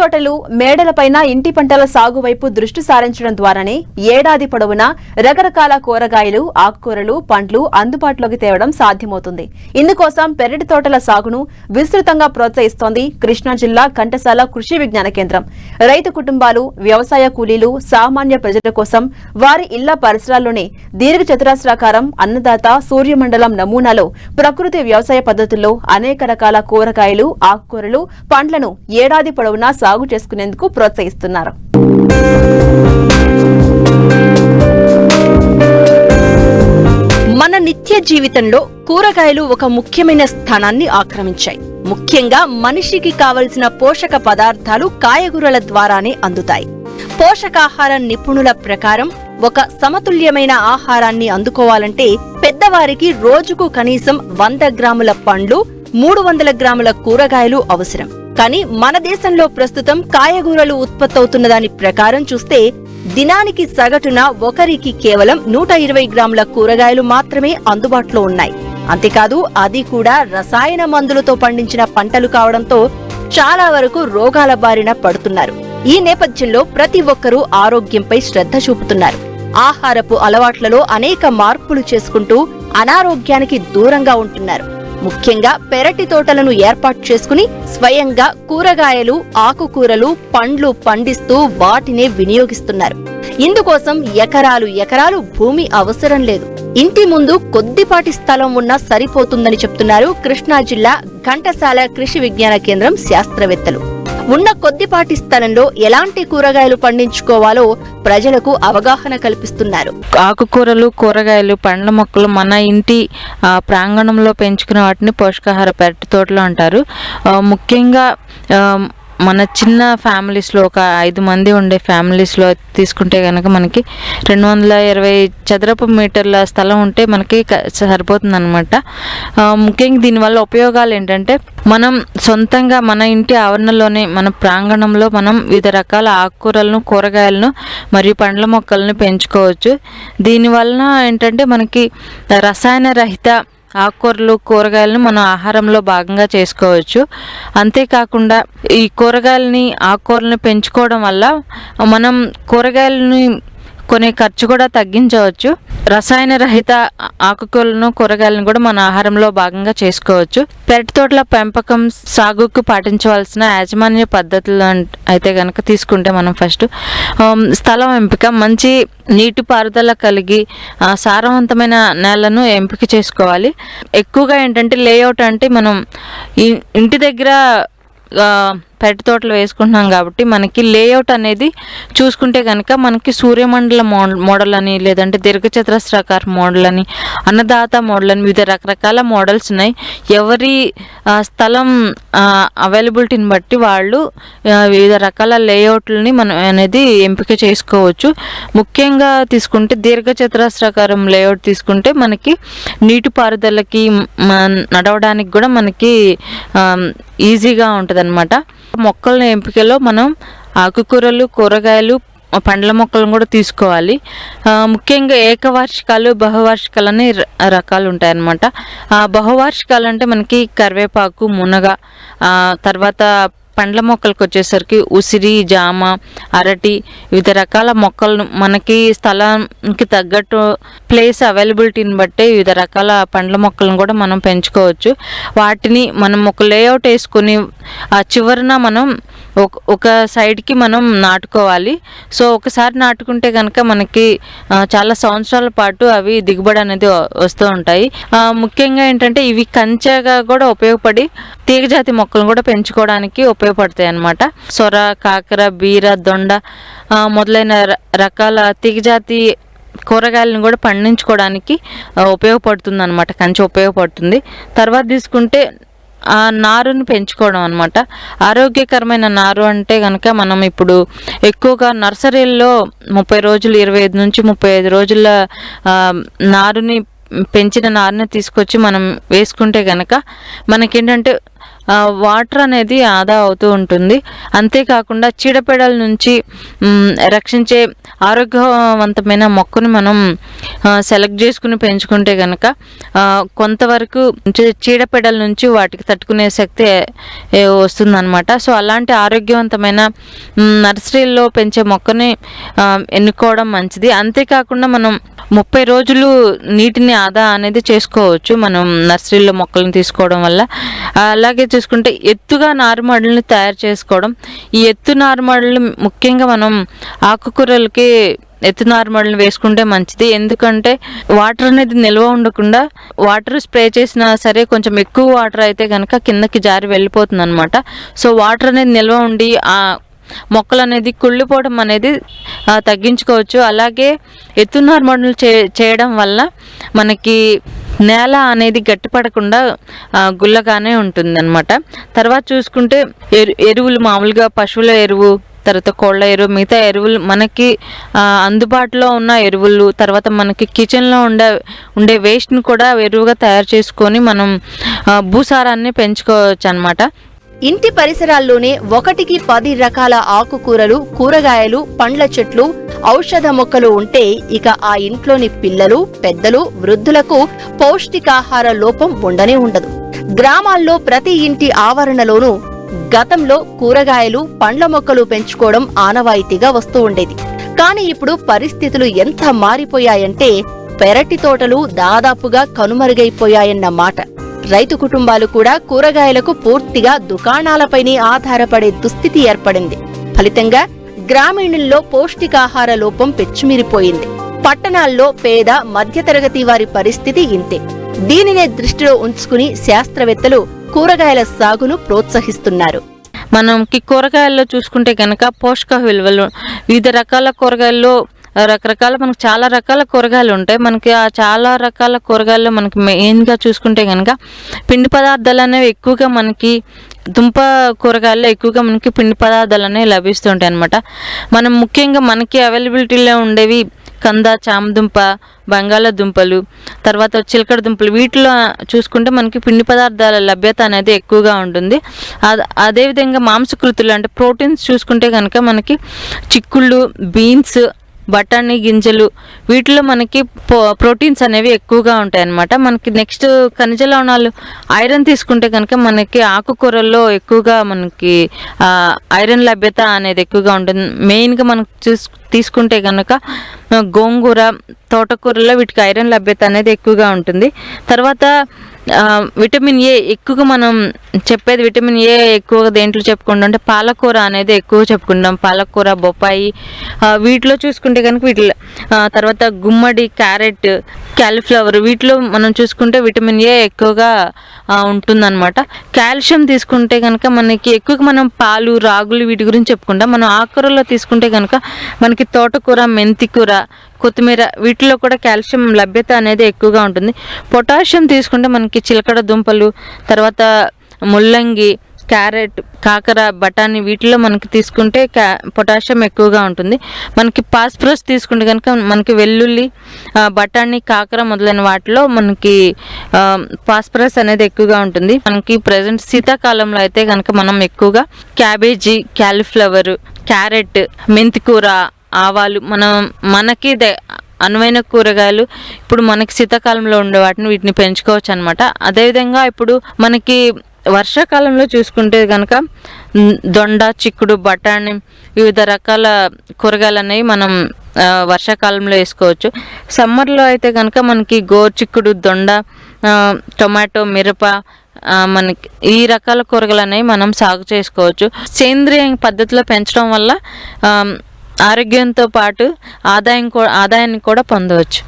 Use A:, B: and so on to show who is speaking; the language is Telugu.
A: తోటలు మేడలపైన ఇంటి పంటల సాగు వైపు దృష్టి సారించడం ద్వారానే ఏడాది పొడవునా రకరకాల కూరగాయలు, ఆకుకూరలు, పండ్లు అందుబాటులోకి తేవడం సాధ్యమవుతుంది. ఇందుకోసం పెరటి తోటల సాగును విస్తృతంగా ప్రోత్సహిస్తోంది కృష్ణా జిల్లా ఘంటసాల కృషి విజ్ఞాన కేంద్రం. రైతు కుటుంబాలు, వ్యవసాయ కూలీలు, సామాన్య ప్రజల కోసం వారి ఇళ్ల పరిసరాల్లోనే దీర్ఘ చతురస్రాకారం అన్నదాత సూర్యమండలం నమూనాలో ప్రకృతి వ్యవసాయ పద్ధతుల్లో అనేక రకాల కూరగాయలు, ఆకుకూరలు, పండ్లను ఏడాది పొడవునా సాగు చేసుకునేందుకు ప్రోత్సహిస్తున్నారు. మన నిత్య జీవితంలో కూరగాయలు ఒక ముఖ్యమైన స్థానాన్ని ఆక్రమించాయి. ముఖ్యంగా మనిషికి కావలసిన పోషక పదార్థాలు కాయగూరల ద్వారానే అందుతాయి. పోషకాహార నిపుణుల ప్రకారం ఒక సమతుల్యమైన ఆహారాన్ని అందుకోవాలంటే పెద్దవారికి రోజుకు కనీసం 100 గ్రాముల పండ్లు, 300 గ్రాముల కూరగాయలు అవసరం. కానీ మన దేశంలో ప్రస్తుతం కాయగూరలు ఉత్పత్తవుతున్న దాని ప్రకారం చూస్తే దినానికి సగటున ఒకరికి కేవలం 120 గ్రాముల కూరగాయలు మాత్రమే అందుబాటులో ఉన్నాయి. అంతేకాదు అది కూడా రసాయన మందులతో పండించిన పంటలు కావడంతో చాలా వరకు రోగాల బారిన పడుతున్నారు. ఈ నేపథ్యంలో ప్రతి ఒక్కరూ ఆరోగ్యంపై శ్రద్ధ చూపుతున్నారు. ఆహారపు అలవాట్లలో అనేక మార్పులు చేసుకుంటూ అనారోగ్యానికి దూరంగా ఉంటున్నారు. ముఖ్యంగా పెరటి తోటలను ఏర్పాటు చేసుకుని స్వయంగా కూరగాయలు, ఆకుకూరలు, పండ్లు పండిస్తూ వాటినే వినియోగిస్తున్నారు. ఇందుకోసం ఎకరాలు భూమి అవసరం లేదు. ఇంటి ముందు కొద్దిపాటి స్థలం ఉన్నా సరిపోతుందని చెప్తున్నారు కృష్ణా జిల్లా ఘంటసాల కృషి విజ్ఞాన కేంద్రం శాస్త్రవేత్తలు. ఉన్న కొద్దిపాటి స్థలంలో ఎలాంటి కూరగాయలు పండించుకోవాలో ప్రజలకు అవగాహన కల్పిస్తున్నారు.
B: ఆకుకూరలు, కూరగాయలు, పండ్ల మొక్కలు మన ఇంటి ప్రాంగణంలో పెంచుకునే వాటిని పోషకాహార పెరటి తోటలు అంటారు. ముఖ్యంగా మన చిన్న ఫ్యామిలీస్లో ఒక 5 మంది ఉండే ఫ్యామిలీస్లో తీసుకుంటే కనుక మనకి 220 చదరపు మీటర్ల స్థలం ఉంటే మనకి సరిపోతుంది అనమాట. ముఖ్యంగా దీనివల్ల ఉపయోగాలు ఏంటంటే మనం సొంతంగా మన ఇంటి ఆవరణలోనే మన ప్రాంగణంలో మనం వివిధ రకాల ఆకుకూరలను, కూరగాయలను మరియు పండ్ల మొక్కలను పెంచుకోవచ్చు. దీనివల్ల ఏంటంటే మనకి రసాయన రహిత ఆకుకూరలు, కూరగాయలను మనం ఆహారంలో భాగంగా చేసుకోవచ్చు. అంతేకాకుండా ఈ కూరగాయలని, ఆకుకూరలను పెంచుకోవడం వల్ల మనం కూరగాయలని కొనే ఖర్చు కూడా తగ్గించవచ్చు. రసాయన రహిత ఆకుకూరలను, కూరగాయలను కూడా మన ఆహారంలో భాగంగా చేసుకోవచ్చు. పెరటి తోటల పెంపకం సాగుకు పాటించవలసిన యాజమాన్య పద్ధతులు అయితే కనుక తీసుకుంటే మనం ఫస్ట్ స్థలం ఎంపిక, మంచి నీటిపారుదల కలిగి సారవంతమైన నేలను ఎంపిక చేసుకోవాలి. ఎక్కువగా ఏంటంటే లేఅవుట్ అంటే మనం ఇంటి దగ్గర పెరటి తోటలు వేసుకుంటున్నాం కాబట్టి మనకి లేఅవుట్ అనేది చూసుకుంటే కనుక మనకి సూర్యమండల మోడల్ అని, లేదంటే దీర్ఘచతురస్రాకార మోడల్ అని, అన్నదాత మోడల్ అని వివిధ రకరకాల మోడల్స్ ఉన్నాయి. ఎవరి స్థలం అవైలబిలిటీని బట్టి వాళ్ళు వివిధ రకాల లేఅవుట్లని మనం అనేది ఎంపిక చేసుకోవచ్చు. ముఖ్యంగా తీసుకుంటే దీర్ఘచతురస్రాకారం లేఅవుట్ తీసుకుంటే మనకి నీటిపారుదలకి నడవడానికి కూడా మనకి ఈజీగా ఉంటుంది అనమాట. మొక్కల ఎంపికలో మనం ఆకుకూరలు, కూరగాయలు, పండ్ల మొక్కలను కూడా తీసుకోవాలి. ముఖ్యంగా ఏకవార్షికాలు, బహువార్షికాలు అనే రకాలు ఉంటాయన్నమాట. బహువార్షికాలు అంటే మనకి కరివేపాకు, మునగ, తర్వాత పండ్ల మొక్కలకు వచ్చేసరికి ఉసిరి, జామ, అరటి వివిధ రకాల మొక్కలను మనకి స్థలానికి తగ్గట్టు ప్లేస్ అవైలబిలిటీని బట్టి వివిధ రకాల పండ్ల మొక్కలను కూడా మనం పెంచుకోవచ్చు. వాటిని మనం ఒక లేఅవుట్ వేసుకుని ఆ చివరన మనం ఒక సైడ్కి మనం నాటుకోవాలి. సో ఒకసారి నాటుకుంటే కనుక మనకి చాలా సంవత్సరాల పాటు అవి దిగుబడి అనేది వస్తూ ఉంటాయి. ముఖ్యంగా ఏంటంటే ఇవి కంచెగా కూడా ఉపయోగపడి తీగజాతి మొక్కలను కూడా పెంచుకోవడానికి ఉపయోగపడతాయి అన్నమాట. సొర, కాకర, బీర, దొండ మొదలైన రకాల తీగజాతి కూరగాయలను కూడా పండించుకోవడానికి ఉపయోగపడుతుంది అన్నమాట. కంచె ఉపయోగపడుతుంది. తర్వాత తీసుకుంటే నారుని పెంచుకోవడం అనమాట. ఆరోగ్యకరమైన నారు అంటే కనుక మనం ఇప్పుడు ఎక్కువగా నర్సరీల్లో 30 రోజులు, 25 నుంచి 35 రోజుల పెంచిన నారుని తీసుకొచ్చి మనం వేసుకుంటే కనుక మనకేంటంటే వాటర్ అనేది ఆదా అవుతూ ఉంటుంది. అంతేకాకుండా చీడపీడల నుంచి రక్షించే ఆరోగ్యవంతమైన మొక్కను మనం సెలెక్ట్ చేసుకుని పెంచుకుంటే కనుక కొంతవరకు చీడపీడల నుంచి వాటికి తట్టుకునే శక్తి వస్తుందన్నమాట. సో అలాంటి ఆరోగ్యవంతమైన నర్సరీల్లో పెంచే మొక్కని ఎన్నుకోవడం మంచిది. అంతేకాకుండా మనం 30 రోజులు నీటిని ఆదా అనేది చేసుకోవచ్చు మనం నర్సరీలో మొక్కలను తీసుకోవడం వల్ల. అలాగే చూసుకుంటే ఎత్తుగా నారుమడులను తయారు చేసుకోవడం. ఈ ఎత్తు నారుమడులు ముఖ్యంగా మనం ఆకుకూరలకి ఎత్తు నారుమడులను వేసుకుంటే మంచిది. ఎందుకంటే వాటర్ అనేది నిల్వ ఉండకుండా వాటర్ స్ప్రే చేసినా సరే కొంచెం ఎక్కువ వాటర్ అయితే కనుక కిందకి జారి వెళ్ళిపోతుంది అనమాట. సో వాటర్ అనేది నిల్వ ఉండి ఆ మొక్కలు అనేది కుళ్ళిపోవడం అనేది తగ్గించుకోవచ్చు. అలాగే ఎత్తు నారుమడులు చేయడం వల్ల మనకి నేల అనేది గట్టిపడకుండా గుల్లగానే ఉంటుంది అనమాట. తర్వాత చూసుకుంటే ఎరువులు మామూలుగా పశువుల ఎరువు, తర్వాత కోళ్ళ ఎరువు, మిగతా ఎరువులు మనకి అందుబాటులో ఉన్న ఎరువులు, తర్వాత మనకి కిచెన్లో ఉండే వేస్ట్ని కూడా ఎరువుగా తయారు చేసుకొని మనం భూసారాన్ని పెంచుకోవచ్చు అనమాట.
A: ఇంటి పరిసరాల్లోనే 1కి 10 రకాల ఆకుకూరలు, కూరగాయలు, పండ్ల చెట్లు, ఔషధ మొక్కలు ఉంటే ఇక ఆ ఇంట్లోని పిల్లలు, పెద్దలు, వృద్ధులకు పౌష్టికాహార లోపం ఉండనే ఉండదు. గ్రామాల్లో ప్రతి ఇంటి ఆవరణలోనూ గతంలో కూరగాయలు, పండ్ల మొక్కలు పెంచుకోవడం ఆనవాయితీగా వస్తూ ఉండేది. కానీ ఇప్పుడు పరిస్థితులు ఎంత మారిపోయాయంటే పెరటి తోటలు దాదాపుగా కనుమరుగైపోయాయన్న మాట. రైతు కుటుంబాలు కూడా కూరగాయలకు పూర్తిగా దుకాణాలపైనే ఆధారపడే దుస్థితి ఏర్పడింది. ఫలితంగా గ్రామీణుల్లో పౌష్టికాహార లోపం పెచ్చుమీరిపోయింది. పట్టణాల్లో పేద, మధ్యతరగతి వారి పరిస్థితి ఇంతే. దీనినే దృష్టిలో ఉంచుకుని శాస్త్రవేత్తలు కూరగాయల సాగును ప్రోత్సహిస్తున్నారు.
B: మనకి కూరగాయల్లో చూసుకుంటే కనుక పోషక విలువలు వివిధ రకాల కూరగాయల్లో రకరకాల మనకు చాలా రకాల కూరగాయలు ఉంటాయి. మనకి ఆ చాలా రకాల కూరగాయల్లో మనకి మెయిన్గా చూసుకుంటే కనుక పిండి పదార్థాలు అనేవి ఎక్కువగా మనకి దుంప కూరగాయల్లో ఎక్కువగా మనకి పిండి పదార్థాలు అనేవి లభిస్తుంటాయి అన్నమాట. మనం ముఖ్యంగా మనకి అవైలబిలిటీలో ఉండేవి కంద, చామదుంప, బంగాళదుంపలు, తర్వాత చిలకడ దుంపలు, వీటిలో చూసుకుంటే మనకి పిండి పదార్థాల లభ్యత అనేది ఎక్కువగా ఉంటుంది. అదేవిధంగా మాంసకృతులు అంటే ప్రోటీన్స్ చూసుకుంటే కనుక మనకి చిక్కుళ్ళు, బీన్స్, బఠానీ గింజలు, వీటిలో మనకి ప్రోటీన్స్ అనేవి ఎక్కువగా ఉంటాయి అన్నమాట. మనకి నెక్స్ట్ ఖనిజ లవణాలు, ఐరన్ తీసుకుంటే కనుక మనకి ఆకుకూరల్లో ఎక్కువగా మనకి ఐరన్ లభ్యత అనేది ఎక్కువగా ఉంటుంది. మెయిన్గా మనకు తీసుకుంటే కనుక గోంగూర, తోటకూరలో వీటికి ఐరన్ లభ్యత అనేది ఎక్కువగా ఉంటుంది. తర్వాత విటమిన్ ఏ ఎక్కువగా మనం చెప్పేది, విటమిన్ ఏ ఎక్కువగా దేంట్లో చెప్పుకుంటాం అంటే పాలకూర అనేది ఎక్కువ చెప్పుకుంటాం. పాలకూర, బొప్పాయి, వీటిలో చూసుకుంటే కనుక వీటిలో తర్వాత గుమ్మడి, క్యారెట్, క్యాలీఫ్లవర్, వీటిలో మనం చూసుకుంటే విటమిన్ ఏ ఎక్కువగా ఉంటుందన్నమాట. కాల్షియం తీసుకుంటే కనుక మనకి ఎక్కువగా మనం పాలు, రాగులు వీటి గురించి చెప్పుకుంటాం. మనం ఆకుకూరలో తీసుకుంటే కనుక మనకి తోటకూర, మెంతికూర, కొత్తిమీర, వీటిలో కూడా కాల్షియం లభ్యత అనేది ఎక్కువగా ఉంటుంది. పొటాషియం తీసుకుంటే మనకి చిలకడ దుంపలు, తర్వాత ముల్లంగి, క్యారెట్, కాకర, బఠానీ, వీటిలో మనకి తీసుకుంటే పొటాషియం ఎక్కువగా ఉంటుంది. మనకి ఫాస్ఫరస్ తీసుకుంటే కనుక మనకి వెల్లుల్లి, బఠానీ, కాకర మొదలైన వాటిలో మనకి ఫాస్ఫరస్ అనేది ఎక్కువగా ఉంటుంది. మనకి ప్రజెంట్ శీతాకాలంలో అయితే కనుక మనం ఎక్కువగా క్యాబేజీ, క్యాలీఫ్లవర్, క్యారెట్, మెంతికూర, ఆవాలు, మనకి అనువైన కూరగాయలు ఇప్పుడు మనకి శీతాకాలంలో ఉండే వీటిని పెంచుకోవచ్చు అనమాట. అదేవిధంగా ఇప్పుడు మనకి వర్షాకాలంలో చూసుకుంటే కనుక దొండ, చిక్కుడు, బఠానీ, వివిధ రకాల కూరగాయలు అనేవి మనం వర్షాకాలంలో వేసుకోవచ్చు. సమ్మర్లో అయితే కనుక మనకి గోరుచిక్కుడు, దొండ, టొమాటో, మిరప, మనకి ఈ రకాల కూరగాయలు అనేవి మనం సాగు చేసుకోవచ్చు. సేంద్రియ పద్ధతిలో పెంచడం వల్ల ఆరోగ్యంతో పాటు ఆదాయాన్ని కూడా పొందవచ్చు.